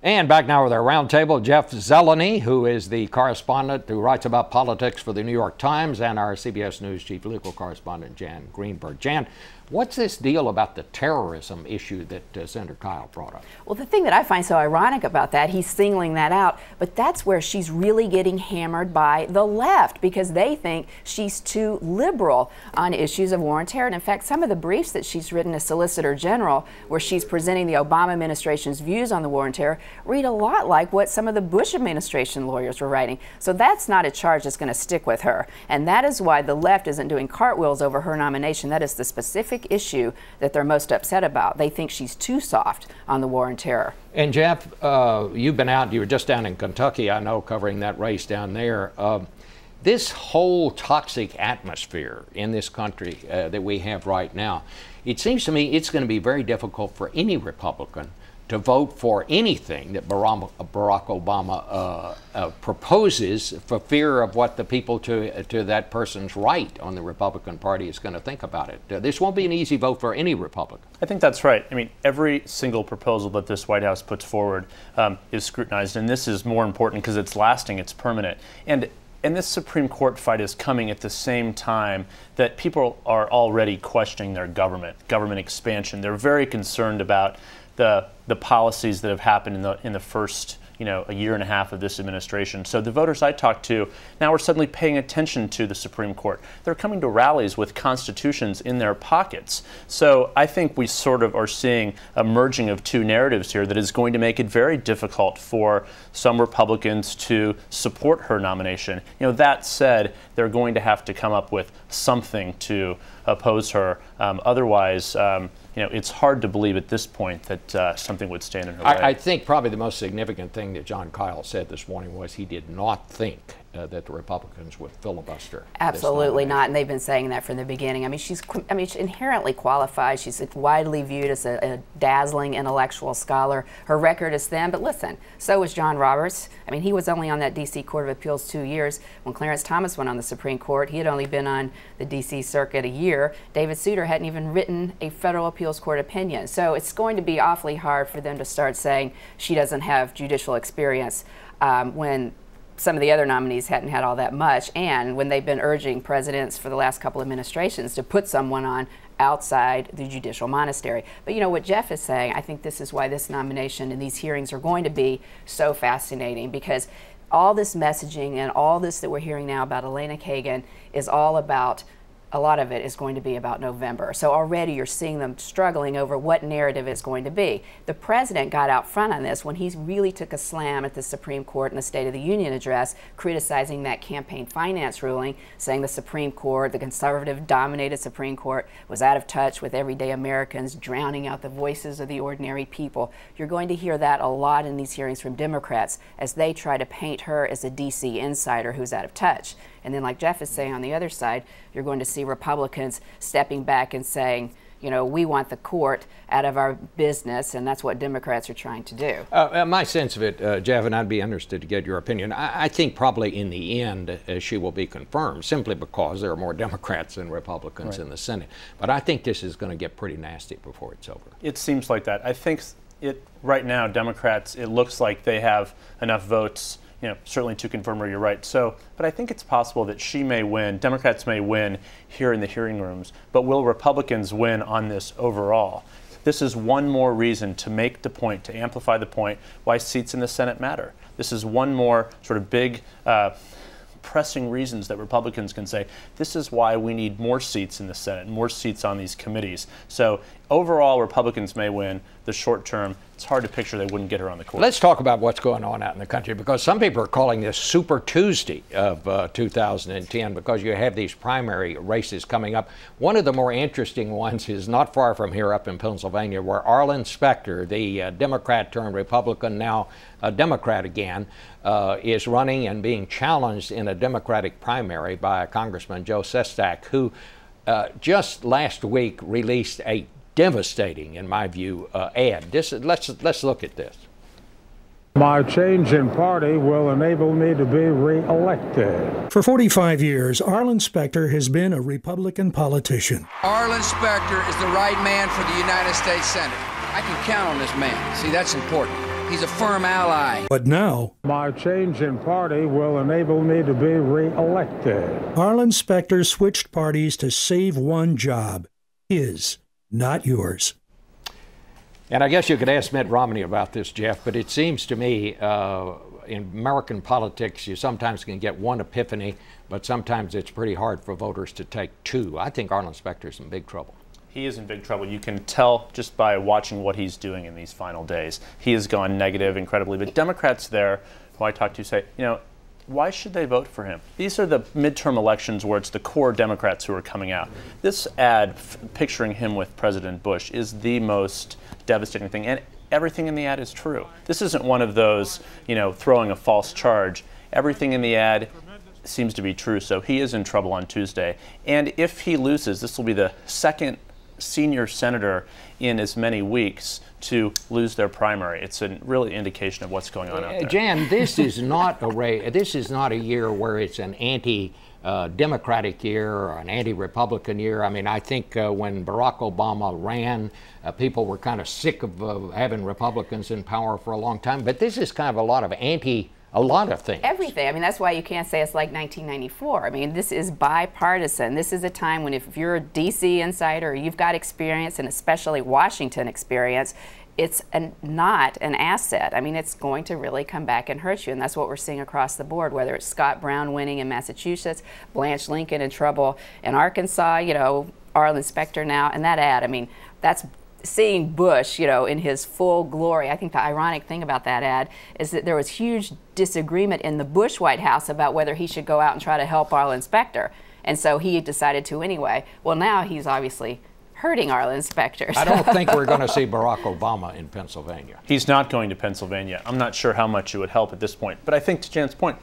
And back now with our roundtable, Jeff Zeleny, who is the correspondent who writes about politics for the New York Times, and our CBS News chief legal correspondent, Jan Greenberg. Jan, what's this deal about the terrorism issue that Senator Kyle brought up? Well, the thing that I find so ironic about that, he's singling that out, but that's where she's really getting hammered by the left because they think she's too liberal on issues of war and terror. And in fact, some of the briefs that she's written as Solicitor General, where she's presenting the Obama administration's views on the war and terror, read a lot like what some of the Bush administration lawyers were writing. So that's not a charge that's going to stick with her. And that is why the left isn't doing cartwheels over her nomination. That is the specific issue that they're most upset about. They think she's too soft on the war and terror. And Jeff, you've been out, you were just down in Kentucky, I know, covering that race down there. This whole toxic atmosphere in this country that we have right now, it seems to me it's going to be very difficult for any Republican to vote for anything that Barack Obama proposes for fear of what the people to that person's right on the Republican Party is going to think about it. This won't be an easy vote for any Republican. I think that's right. I mean, every single proposal that this White House puts forward is scrutinized, and this is more important because it's lasting, it's permanent. And this Supreme Court fight is coming at the same time that people are already questioning their government expansion. They're very concerned about the policies that have happened in the first a year and a half of this administration. So the voters I talked to now are suddenly paying attention to the Supreme Court. They're coming to rallies with constitutions in their pockets. So I think we sort of are seeing a merging of two narratives here that is going to make it very difficult for some Republicans to support her nomination. That said, they're going to have to come up with something to oppose her. Otherwise, it's hard to believe at this point that something would stand in her way. I think probably the most significant thing that John Kyle said this morning was he did not think that the Republicans would filibuster. Absolutely not, and they've been saying that from the beginning. I mean, she's inherently qualified. She's widely viewed as a dazzling intellectual scholar. Her record is thin, but listen, so was John Roberts. I mean, he was only on that D.C. Court of Appeals 2 years. When Clarence Thomas went on the Supreme Court, he had only been on the D.C. Circuit a year. David Souter hadn't even written a federal appeals court opinion. So it's going to be awfully hard for them to start saying she doesn't have judicial experience when some of the other nominees hadn't had all that much, and when they've been urging presidents for the last couple of administrations to put someone on outside the judicial monastery. But what Jeff is saying, I think this is why this nomination and these hearings are going to be so fascinating, because all this messaging and all this that we're hearing now about Elena Kagan is all about, a lot of it is going to be about November. So already you're seeing them struggling over what narrative it's going to be. The president got out front on this when he really took a slam at the Supreme Court in the State of the Union address, criticizing that campaign finance ruling, saying the Supreme Court, the conservative-dominated Supreme Court, was out of touch with everyday Americans, drowning out the voices of the ordinary people. You're going to hear that a lot in these hearings from Democrats as they try to paint her as a D.C. insider who's out of touch. And then, like Jeff is saying on the other side, you're going to see Republicans stepping back and saying, we want the court out of our business, and that's what Democrats are trying to do. My sense of it, Jeff, and I'd be interested to get your opinion, I think probably in the end she will be confirmed, simply because there are more Democrats than Republicans in the Senate. But I think this is going to get pretty nasty before it's over. It seems like that. I think right now, Democrats, it looks like they have enough votes certainly to confirm her, you're right. So, but I think it's possible that she may win, Democrats may win here in the hearing rooms, but will Republicans win on this overall? This is one more reason to make the point, to amplify the point, why seats in the Senate matter. This is one more sort of big pressing reasons that Republicans can say, this is why we need more seats in the Senate, more seats on these committees. So overall, Republicans may win. The short term, it's hard to picture they wouldn't get her on the court. Let's talk about what's going on out in the country, because some people are calling this Super Tuesday of 2010 because you have these primary races coming up. One of the more interesting ones is not far from here up in Pennsylvania, where Arlen Specter, the Democrat turned Republican, now a Democrat again, is running and being challenged in a Democratic primary by Congressman Joe Sestak, who just last week released a devastating, in my view, ad. Let's look at this. My change in party will enable me to be re-elected. For 45 years, Arlen Specter has been a Republican politician. Arlen Specter is the right man for the United States Senate. I can count on this man. See, that's important. He's a firm ally. But now, My change in party will enable me to be re-elected. Arlen Specter switched parties to save one job. His, not yours. And I guess you could ask Mitt Romney about this, Jeff, but it seems to me in American politics you sometimes can get one epiphany, but sometimes it's pretty hard for voters to take two. I think Arlen Specter's in big trouble. He is in big trouble. You can tell just by watching what he's doing in these final days. He has gone negative incredibly. But Democrats there, who I talk to, say, you know, why should they vote for him? These are the midterm elections where it's the core Democrats who are coming out. This ad picturing him with President Bush is the most devastating thing. And everything in the ad is true. This isn't one of those, you know, throwing a false charge. Everything in the ad seems to be true. So he is in trouble on Tuesday. And if he loses, this will be the second senior senator in as many weeks to lose their primary. It's a really indication of what's going on out there. Jan, this is not a year where it's an anti-democratic year or an anti-Republican year. I mean, I think when Barack Obama ran, people were kind of sick of having Republicans in power for a long time. But this is kind of a lot of a lot of things. Everything. I mean, that's why you can't say it's like 1994. I mean, this is bipartisan. This is a time when if you're a D.C. insider, you've got experience, and especially Washington experience, it's not an asset. I mean, it's going to really come back and hurt you, and that's what we're seeing across the board, whether it's Scott Brown winning in Massachusetts, Blanche Lincoln in trouble in Arkansas, you know, Arlen Specter now, and that ad, I mean, that's seeing Bush, you know, in his full glory. I think the ironic thing about that ad is that there was huge disagreement in the Bush White House about whether he should go out and try to help Arlen Specter. And so he decided to anyway. Well, now he's obviously hurting Arlen Specter. I don't think we're going to see Barack Obama in Pennsylvania. He's not going to Pennsylvania. I'm not sure how much it would help at this point. But I think to Jan's point,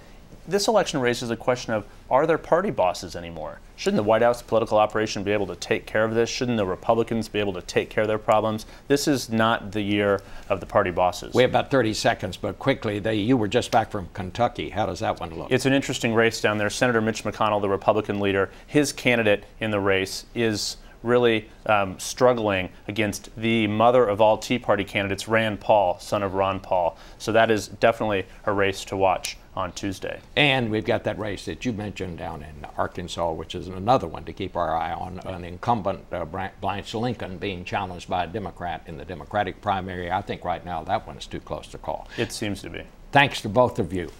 this election raises a question of, are there party bosses anymore? Shouldn't the White House political operation be able to take care of this? Shouldn't the Republicans be able to take care of their problems? This is not the year of the party bosses. We have about 30 seconds, but quickly, you were just back from Kentucky. How does that one look? It's an interesting race down there. Senator Mitch McConnell, the Republican leader, his candidate in the race is really struggling against the mother of all Tea Party candidates, Rand Paul, son of Ron Paul. So that is definitely a race to watch on Tuesday. And we've got that race that you mentioned down in Arkansas, which is another one to keep our eye on, an incumbent Blanche Lincoln being challenged by a Democrat in the Democratic primary. I think right now that one is too close to call. It seems to be. Thanks to both of you.